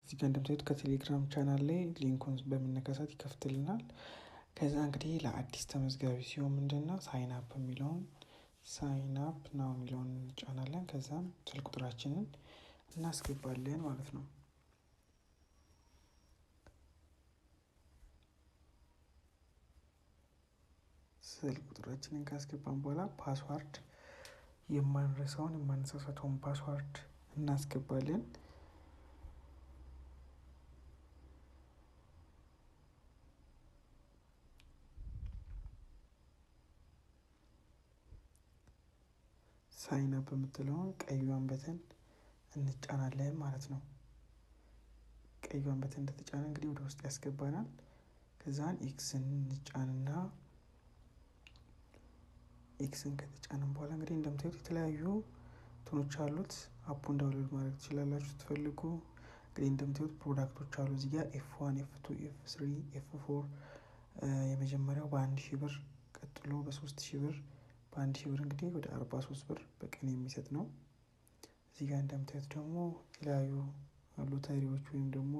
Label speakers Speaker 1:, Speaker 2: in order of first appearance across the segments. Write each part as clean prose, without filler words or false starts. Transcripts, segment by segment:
Speaker 1: እዚህ ጋር እንደምታዩት ከቴሌግራም ቻናል ላይ ሊንኩን በመነካሳት ይከፍትልናል። ከዛ እንግዲህ ለአዲስ ተመዝጋቢ ሲሆን ምንድነው ሳይን አፕ የሚለውን ሳይን አፕ ናው የሚለውን እንጫናለን። ከዛም ስልክ ቁጥራችንን እናስገባለን ማለት ነው። ስልክ ቁጥራችንን ካስገባን በኋላ ፓስዋርድ የማንረሳውን የማንሳሳተውን ፓስዋርድ እናስገባለን። ሳይን አፕ የምትለውን ቀዩን በተን እንጫናለን ማለት ነው። ቀዩን በተን እንደተጫነ እንግዲህ ወደ ውስጥ ያስገባናል። ከዛን ኤክስን እንጫንና ኤክስን ከተጫንን በኋላ እንግዲህ እንደምታዩት የተለያዩ እንትኖች አሉት። አፑን ዳውንሎድ ማድረግ ትችላላችሁ ስትፈልጉ። እንግዲህ እንደምታዩት ፕሮዳክቶች አሉ እዚህ ጋር F1 F2 F3 F4 የመጀመሪያው በ1000 ብር፣ ቀጥሎ በ3000 ብር፣ በ1000 ብር እንግዲህ ወደ 43 ብር በቀን የሚሰጥ ነው። እዚህ ጋር እንደምታዩት ደግሞ የተለያዩ ሎተሪዎች ወይም ደግሞ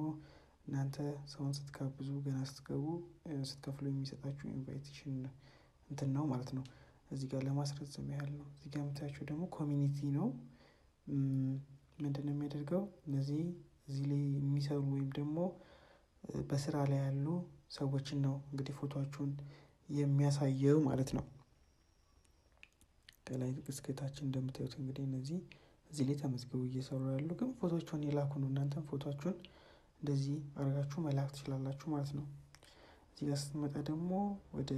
Speaker 1: እናንተ ሰውን ስትጋብዙ ገና ስትገቡ ስትከፍሉ የሚሰጣችሁ ኢንቫይቴሽን እንትን ነው ማለት ነው። እዚህ ጋር ለማስረዘም ያህል ነው። እዚህ ጋር የምታያቸው ደግሞ ኮሚኒቲ ነው። ምንድነው የሚያደርገው እነዚህ እዚህ ላይ የሚሰሩ ወይም ደግሞ በስራ ላይ ያሉ ሰዎችን ነው እንግዲህ ፎቶአቸውን የሚያሳየው ማለት ነው። ከላይ እስከታችን እንደምታዩት እንግዲህ እነዚህ እዚህ ላይ ተመዝግበው እየሰሩ ያሉ ግን ፎቶአቸውን የላኩ ነው። እናንተም ፎቶአቸውን እንደዚህ አድርጋችሁ መላክ ትችላላችሁ ማለት ነው። እዚህ ጋር ስትመጣ ደግሞ ወደ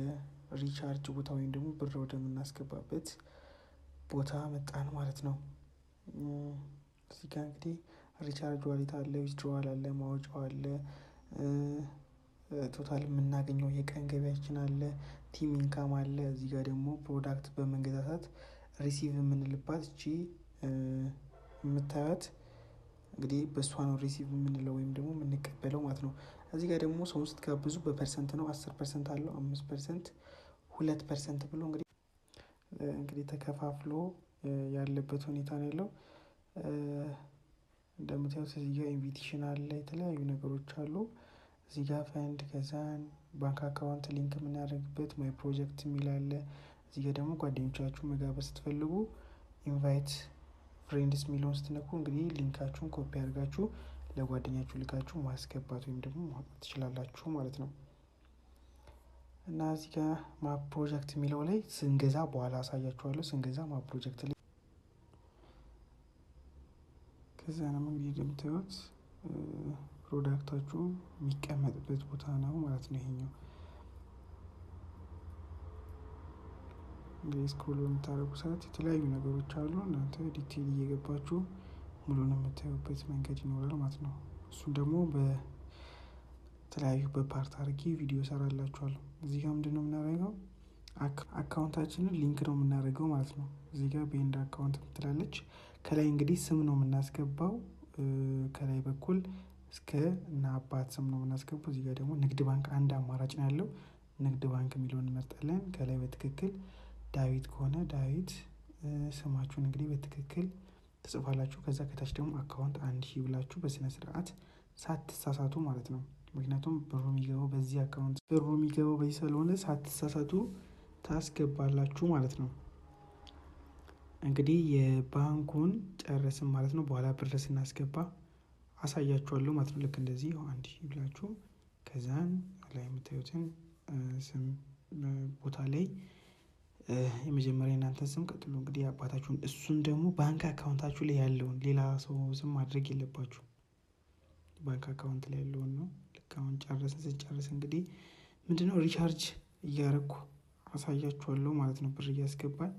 Speaker 1: ሪቻርጅ ቦታ ወይም ደግሞ ብር ወደምናስገባበት ቦታ መጣን ማለት ነው። እዚህ ጋር እንግዲህ ሪቻርጅ ዋሌት አለ፣ ዊዝድሮዋል አለ፣ ማውጫው አለ፣ ቶታል የምናገኘው የቀን ገቢያችን አለ፣ ቲም ኢንካም አለ። እዚህ ጋር ደግሞ ፕሮዳክት በምንገዛ ሰዓት ሪሲቭ የምንልባት እቺ የምታዩት እንግዲህ በእሷ ነው ሪሲቭ የምንለው ወይም ደግሞ የምንቀበለው ማለት ነው። እዚህ ጋር ደግሞ ሰውን ስትጋብዙ በፐርሰንት ነው። 10% አለው፣ 5%፣ 2% ብሎ እንግዲህ ተከፋፍሎ ያለበት ሁኔታ ነው ያለው። እንደምታዩት እዚህ ጋር ኢንቪቴሽን አለ፣ የተለያዩ ነገሮች አሉ። እዚህ ጋር ፈንድ ከዛን ባንክ አካውንት ሊንክ የምናደርግበት ማይ ፕሮጀክት የሚል አለ። እዚህ ጋር ደግሞ ጓደኞቻችሁ መጋበዝ ስትፈልጉ ኢንቫይት ፍሬንድስ የሚለውን ስትነኩ እንግዲህ ሊንካችሁን ኮፒ አድርጋችሁ ለጓደኛችሁ ልካችሁ ማስገባት ወይም ደግሞ ማውጣት ትችላላችሁ ማለት ነው። እና እዚህ ጋር ማፕ ፕሮጀክት የሚለው ላይ ስንገዛ በኋላ አሳያችኋለሁ። ስንገዛ ማፕ ፕሮጀክት ላይ ከዛ ነው እንግዲህ እንደምታዩት ፕሮዳክታችሁ የሚቀመጥበት ቦታ ነው ማለት ነው። ይሄኛው እንግዲህ ስክሮል በምታደርጉ ሰዓት የተለያዩ ነገሮች አሉ። እናንተ ዲቴል እየገባችሁ ሙሉን የምታዩበት መንገድ ይኖራል ማለት ነው። እሱን ደግሞ በተለያዩ በፓርት አድርጌ ቪዲዮ እሰራላችኋለሁ። እዚህ ጋር ምንድነው የምናደርገው አካውንታችንን ሊንክ ነው የምናደርገው ማለት ነው። እዚህ ጋር በኤንድ አካውንት ትላለች። ከላይ እንግዲህ ስም ነው የምናስገባው። ከላይ በኩል እስከ እና አባት ስም ነው የምናስገባው። እዚህ ጋር ደግሞ ንግድ ባንክ አንድ አማራጭ ነው ያለው። ንግድ ባንክ የሚለውን እንመርጣለን። ከላይ በትክክል ዳዊት ከሆነ ዳዊት ስማችሁን እንግዲህ በትክክል ትጽፋላችሁ። ከዛ ከታች ደግሞ አካውንት 1000 ብላችሁ በስነ ስርዓት ሳትሳሳቱ ማለት ነው። ምክንያቱም ብሩ የሚገባው በዚህ አካውንት ስለሆነ ሳትሳሳቱ ታስገባላችሁ ማለት ነው። እንግዲህ የባንኩን ጨረስን ማለት ነው። በኋላ ብር ስናስገባ አሳያችኋለሁ ማለት ነው። ልክ እንደዚህ 1000 ብላችሁ ከዛን ላይ የምታዩትን ስም ቦታ ላይ የመጀመሪያ እናንተ ስም፣ ቀጥሎ እንግዲህ አባታችሁን፣ እሱን ደግሞ ባንክ አካውንታችሁ ላይ ያለውን ሌላ ሰው ስም ማድረግ የለባችሁ። ባንክ አካውንት ላይ ያለውን ነው። ልክ አሁን ስንጨርስ እንግዲህ ምንድነው ሪቻርጅ እያረኩ አሳያችኋለሁ ማለት ነው። ብር እያስገባን